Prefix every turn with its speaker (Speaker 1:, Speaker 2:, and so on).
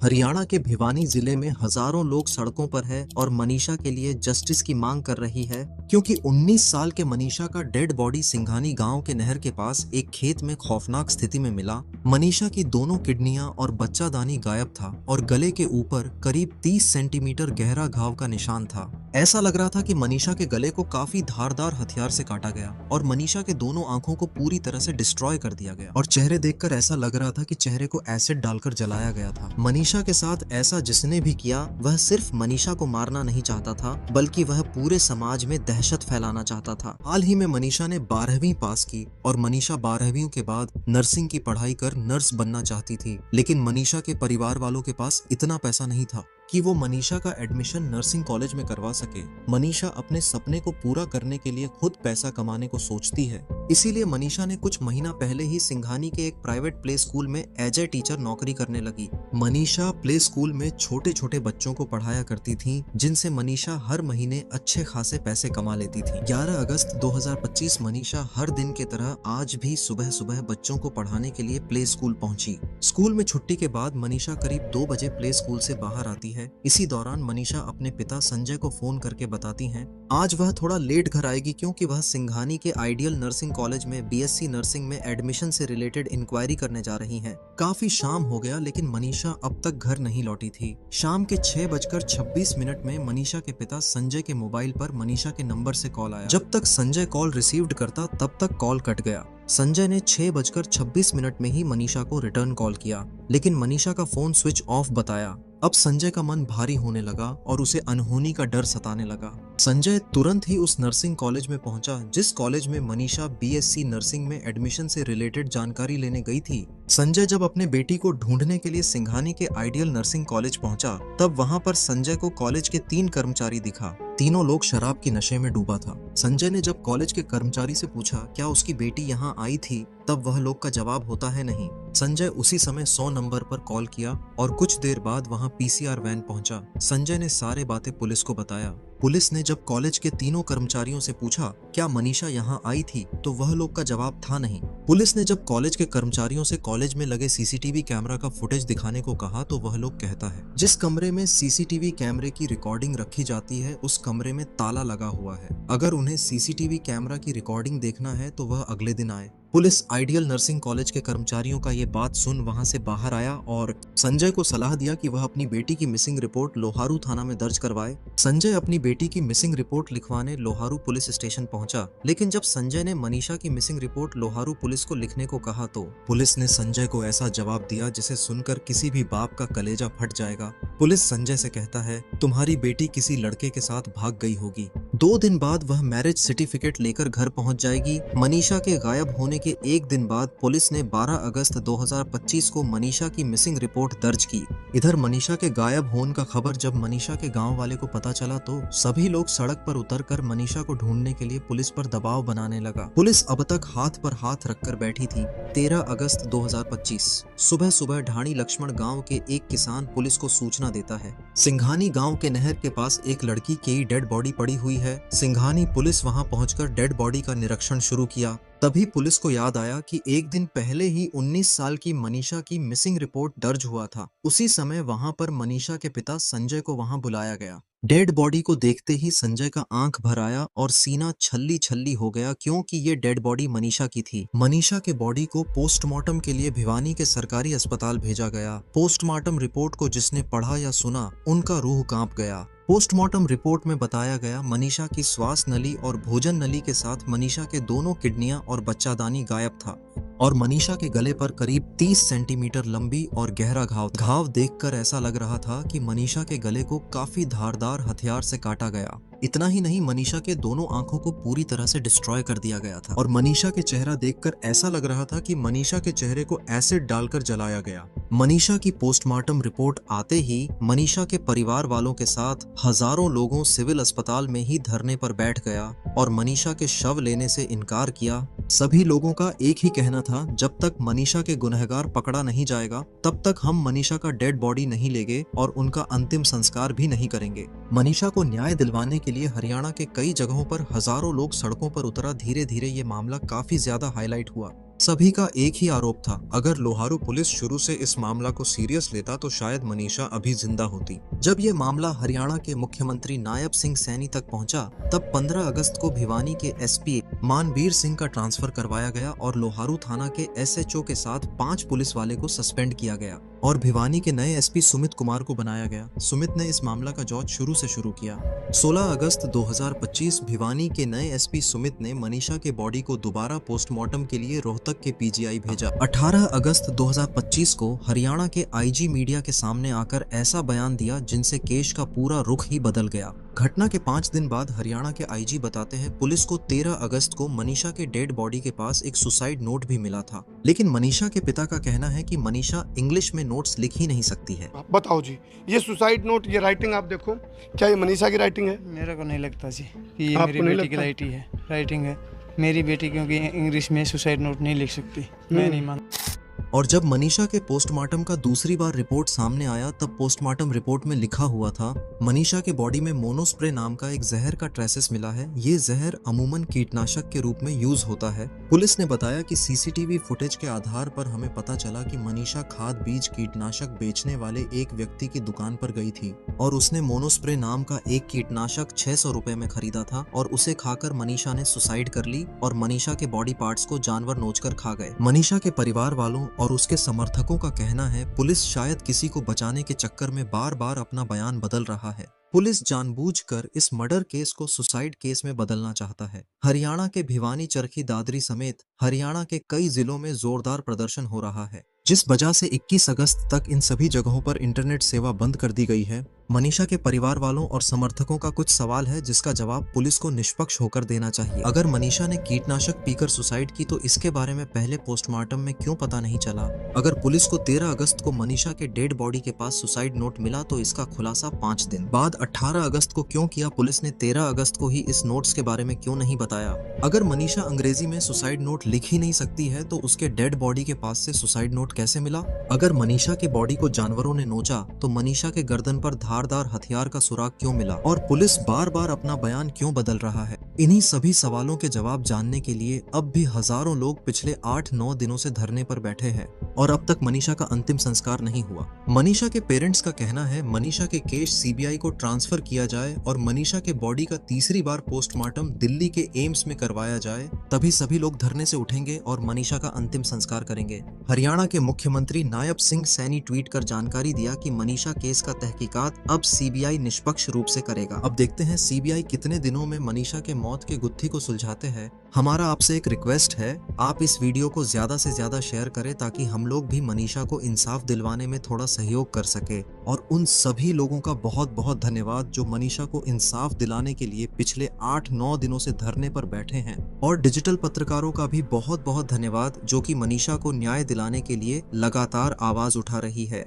Speaker 1: हरियाणा के भिवानी जिले में हजारों लोग सड़कों पर है और मनीषा के लिए जस्टिस की मांग कर रही है, क्योंकि 19 साल के मनीषा का डेड बॉडी सिंघानी गांव के नहर के पास एक खेत में खौफनाक स्थिति में मिला। मनीषा की दोनों किडनियां और बच्चादानी गायब था और गले के ऊपर करीब 30 सेंटीमीटर गहरा घाव का निशान था। ऐसा लग रहा था कि मनीषा के गले को काफी धारदार हथियार से काटा गया और मनीषा के दोनों आंखों को पूरी तरह से डिस्ट्रॉय कर दिया गया और चेहरे देखकर ऐसा लग रहा था कि चेहरे को एसिड डालकर जलाया गया था। मनीषा के साथ ऐसा जिसने भी किया वह सिर्फ मनीषा को मारना नहीं चाहता था, बल्कि वह पूरे समाज में दहशत फैलाना चाहता था। हाल ही में मनीषा ने 12वीं पास की और मनीषा 12वीं के बाद नर्सिंग की पढ़ाई कर नर्स बनना चाहती थी, लेकिन मनीषा के परिवार वालों के पास इतना पैसा नहीं था कि वो मनीषा का एडमिशन नर्सिंग कॉलेज में करवा सके। मनीषा अपने सपने को पूरा करने के लिए खुद पैसा कमाने को सोचती है, इसीलिए मनीषा ने कुछ महीना पहले ही सिंघानी के एक प्राइवेट प्ले स्कूल में एज ए टीचर नौकरी करने लगी। मनीषा प्ले स्कूल में छोटे छोटे बच्चों को पढ़ाया करती थी, जिनसे मनीषा हर महीने अच्छे खासे पैसे कमा लेती थी। 11 अगस्त 2025 मनीषा हर दिन की तरह आज भी सुबह सुबह बच्चों को पढ़ाने के लिए प्ले स्कूल पहुंची। स्कूल में छुट्टी के बाद मनीषा करीब 2 बजे प्ले स्कूल से बाहर आती है। इसी दौरान मनीषा अपने पिता संजय को फोन करके बताती हैं आज वह थोड़ा लेट घर आएगी, क्योंकि वह सिंघानी के आइडियल नर्सिंग कॉलेज में बीएससी नर्सिंग में एडमिशन से रिलेटेड इंक्वायरी करने जा रही हैं। काफी शाम हो गया, लेकिन मनीषा अब तक घर नहीं लौटी थी। शाम के 6:26 में मनीषा के पिता संजय के मोबाइल पर मनीषा के नंबर से कॉल आया। जब तक संजय कॉल रिसीव्ड करता तब तक कॉल कट गया। संजय ने 6:26 में ही मनीषा को रिटर्न कॉल किया, लेकिन मनीषा का फोन स्विच ऑफ बताया। अब संजय का मन भारी होने लगा और उसे अनहोनी का डर सताने लगा। संजय तुरंत ही उस नर्सिंग कॉलेज में पहुंचा जिस कॉलेज में मनीषा बीएससी नर्सिंग में एडमिशन से रिलेटेड जानकारी लेने गई थी। संजय जब अपने बेटी को ढूंढने के लिए सिंघानी के आइडियल नर्सिंग कॉलेज पहुंचा, तब वहां पर संजय को कॉलेज के 3 कर्मचारी दिखा। तीनों लोग शराब की नशे में डूबा था। संजय ने जब कॉलेज के कर्मचारी से पूछा क्या उसकी बेटी यहाँ आई थी, तब वह लोग का जवाब होता है नहीं। संजय उसी समय 100 नंबर पर कॉल किया और कुछ देर बाद वहां पीसीआर वैन पहुंचा। संजय ने सारे बातें पुलिस को बताया। पुलिस ने जब कॉलेज के तीनों कर्मचारियों से पूछा क्या मनीषा यहाँ आई थी, तो वह लोग का जवाब था नहीं। पुलिस ने जब कॉलेज के कर्मचारियों से कॉलेज में लगे सीसीटीवी कैमरा का फुटेज दिखाने को कहा, तो वह लोग कहता है जिस कमरे में सीसीटीवी कैमरे की रिकॉर्डिंग रखी जाती है उस कमरे में ताला लगा हुआ है। अगर उन्हें सीसीटीवी कैमरा की रिकॉर्डिंग देखना है तो वह अगले दिन आए। पुलिस आइडियल नर्सिंग कॉलेज के कर्मचारियों का ये बात सुन वहां से बाहर आया और संजय को सलाह दिया कि वह अपनी बेटी की मिसिंग रिपोर्ट लोहारू थाना में दर्ज करवाए। संजय अपनी बेटी की मिसिंग रिपोर्ट लिखवाने लोहारू पुलिस स्टेशन पहुंचा, लेकिन जब संजय ने मनीषा की मिसिंग रिपोर्ट लोहारू पुलिस को लिखने को कहा तो पुलिस ने संजय को ऐसा जवाब दिया जिसे सुनकर किसी भी बाप का कलेजा फट जाएगा। पुलिस संजय से कहता है तुम्हारी बेटी किसी लड़के के साथ भाग गई होगी। 2 दिन बाद वह मैरिज सर्टिफिकेट लेकर घर पहुंच जाएगी। मनीषा के गायब होने के 1 दिन बाद पुलिस ने 12 अगस्त 2025 को मनीषा की मिसिंग रिपोर्ट दर्ज की। इधर मनीषा के गायब होने का खबर जब मनीषा के गांव वाले को पता चला तो सभी लोग सड़क पर उतरकर मनीषा को ढूंढने के लिए पुलिस पर दबाव बनाने लगा। पुलिस अब तक हाथ पर हाथ रखकर बैठी थी। 13 अगस्त 2025 सुबह सुबह ढाणी लक्ष्मण गांव के एक किसान पुलिस को सूचना देता है सिंघानी गांव के नहर के पास एक लड़की की डेड बॉडी पड़ी हुई है। सिंघानी पुलिस वहां पहुंचकर डेड बॉडी का निरीक्षण शुरू किया। तभी पुलिस को याद आया कि एक दिन पहले ही 19 साल की मनीषा की मिसिंग रिपोर्ट दर्ज हुआ था। उसी समय वहां पर मनीषा के पिता संजय को वहां बुलाया गया। डेड बॉडी को देखते ही संजय का आंख भर आया और सीना छल्ली छल्ली हो गया, क्योंकि ये डेड बॉडी मनीषा की थी। मनीषा के बॉडी को पोस्टमार्टम के लिए भिवानी के सरकारी अस्पताल भेजा गया। पोस्टमार्टम रिपोर्ट को जिसने पढ़ा या सुना उनका रूह कांप गया। पोस्टमार्टम रिपोर्ट में बताया गया मनीषा की श्वास नली और भोजन नली के साथ मनीषा के दोनों किडनियां और बच्चादानी गायब था और मनीषा के गले पर करीब 30 सेंटीमीटर लंबी और गहरा घाव था। घाव देखकर ऐसा लग रहा था कि मनीषा के गले को काफी धारदार हथियार से काटा गया। इतना ही नहीं, मनीषा के दोनों आंखों को पूरी तरह से डिस्ट्रॉय कर दिया गया था और मनीषा के चेहरा देखकर ऐसा लग रहा था कि मनीषा के चेहरे को एसिड डालकर जलाया गया। मनीषा की पोस्टमार्टम रिपोर्ट आते ही मनीषा के परिवार वालों के साथ हजारों लोगों सिविल अस्पताल में ही धरने पर बैठ गया और मनीषा के शव लेने से इनकार किया। सभी लोगों का एक ही कहना था जब तक मनीषा के गुनहगार पकड़ा नहीं जाएगा तब तक हम मनीषा का डेड बॉडी नहीं लेंगे और उनका अंतिम संस्कार भी नहीं करेंगे। मनीषा को न्याय दिलवाने के लिए हरियाणा के कई जगहों पर हजारों लोग सड़कों पर उतरा। धीरे धीरे ये मामला काफी ज्यादा हाईलाइट हुआ। सभी का एक ही आरोप था, अगर लोहारू पुलिस शुरू से इस मामला को सीरियस लेता तो शायद मनीषा अभी जिंदा होती। जब ये मामला हरियाणा के मुख्यमंत्री नायब सिंह सैनी तक पहुंचा, तब 15 अगस्त को भिवानी के एसपी मानवीर सिंह का ट्रांसफर करवाया गया और लोहारू थाना के एसएचओ के साथ 5 पुलिस वाले को सस्पेंड किया गया और भिवानी के नए एसपी सुमित कुमार को बनाया गया। सुमित ने इस मामला का जांच शुरू किया। 16 अगस्त 2025 भिवानी के नए एसपी सुमित ने मनीषा के बॉडी को दोबारा पोस्टमार्टम के लिए रोहतक के पीजीआई भेजा। 18 अगस्त 2025 को हरियाणा के आईजी मीडिया के सामने आकर ऐसा बयान दिया जिनसे केस का पूरा रुख ही बदल गया। घटना के 5 दिन बाद हरियाणा के आईजी बताते हैं, पुलिस को 13 अगस्त को मनीषा के डेड बॉडी के पास एक सुसाइड नोट भी मिला था, लेकिन मनीषा के पिता का कहना है कि मनीषा इंग्लिश में नोट्स लिख ही नहीं सकती है।
Speaker 2: बताओ जी, ये सुसाइड नोट, ये राइटिंग आप देखो, क्या ये मनीषा की राइटिंग है?
Speaker 3: मेरे को नहीं लगता जी कि ये मेरी बेटी की राइटिंग है। मेरी बेटी क्योंकि इंग्लिश में सुसाइड नोट नहीं लिख सकती, मैं नहीं मानता।
Speaker 1: और जब मनीषा के पोस्टमार्टम का दूसरी बार रिपोर्ट सामने आया, तब पोस्टमार्टम रिपोर्ट में लिखा हुआ था, मनीषा के बॉडी में मोनोस्प्रे नाम का एक जहर का ट्रेसेस मिला है। ये जहर अमूमन कीटनाशक के रूप में यूज होता है। पुलिस ने बताया कि सीसीटीवी फुटेज के आधार पर हमें पता चला कि मनीषा खाद बीज कीटनाशक बेचने वाले एक व्यक्ति की दुकान पर गई थी और उसने मोनोस्प्रे नाम का एक कीटनाशक 600 रुपए में खरीदा था और उसे खाकर मनीषा ने सुसाइड कर ली और मनीषा के बॉडी पार्ट्स को जानवर नोचकर खा गए। मनीषा के परिवार वालों और उसके समर्थकों का कहना है, पुलिस शायद किसी को बचाने के चक्कर में बार बार अपना बयान बदल रहा है। पुलिस जानबूझकर इस मर्डर केस को सुसाइड केस में बदलना चाहता है। हरियाणा के भिवानी, चरखी दादरी समेत हरियाणा के कई जिलों में जोरदार प्रदर्शन हो रहा है, जिस वजह से 21 अगस्त तक इन सभी जगहों पर इंटरनेट सेवा बंद कर दी गई है। मनीषा के परिवार वालों और समर्थकों का कुछ सवाल है जिसका जवाब पुलिस को निष्पक्ष होकर देना चाहिए। अगर मनीषा ने कीटनाशक पीकर सुसाइड की तो इसके बारे में पहले पोस्टमार्टम में क्यों पता नहीं चला? अगर पुलिस को 13 अगस्त को मनीषा के डेड बॉडी के पास सुसाइड नोट मिला तो इसका खुलासा 5 दिन बाद 18 अगस्त को क्यों किया? पुलिस ने 13 अगस्त को ही इस नोट्स के बारे में क्यों नहीं बताया? अगर मनीषा अंग्रेजी में सुसाइड नोट लिख ही नहीं सकती है तो उसके डेड बॉडी के पास से सुसाइड नोट कैसे मिला? अगर मनीषा के बॉडी को जानवरों ने नोचा तो मनीषा के गर्दन पर धारदार हथियार का सुराग क्यों मिला? और पुलिस बार बार अपना बयान क्यों बदल रहा है? इन्हीं सभी सवालों के जवाब जानने के लिए अब भी हजारों लोग पिछले 8-9 दिनों से धरने पर बैठे हैं और अब तक मनीषा का अंतिम संस्कार नहीं हुआ। मनीषा के पेरेंट्स का कहना है, मनीषा के केस सीबीआई को ट्रांसफर किया जाए और मनीषा के बॉडी का तीसरी बार पोस्टमार्टम दिल्ली के एम्स में करवाया जाए, तभी सभी लोग धरने से उठेंगे और मनीषा का अंतिम संस्कार करेंगे। हरियाणा के मुख्यमंत्री नायब सिंह सैनी ट्वीट कर जानकारी दिया कि मनीषा केस का तहकीकात अब सीबीआई निष्पक्ष रूप से करेगा। अब देखते हैं सीबीआई कितने दिनों में मनीषा के मौत के गुत्थी को सुलझाते हैं। हमारा आपसे एक रिक्वेस्ट है, आप इस वीडियो को ज्यादा से ज्यादा शेयर करें ताकि हम लोग भी मनीषा को इंसाफ दिलवाने में थोड़ा सहयोग कर सके। और उन सभी लोगों का बहुत बहुत धन्यवाद जो मनीषा को इंसाफ दिलाने के लिए पिछले 8-9 दिनों से धरने पर बैठे हैं। और डिजिटल पत्रकारों का भी बहुत बहुत धन्यवाद जो कि मनीषा को न्याय दिलाने के लिए लगातार आवाज उठा रही है।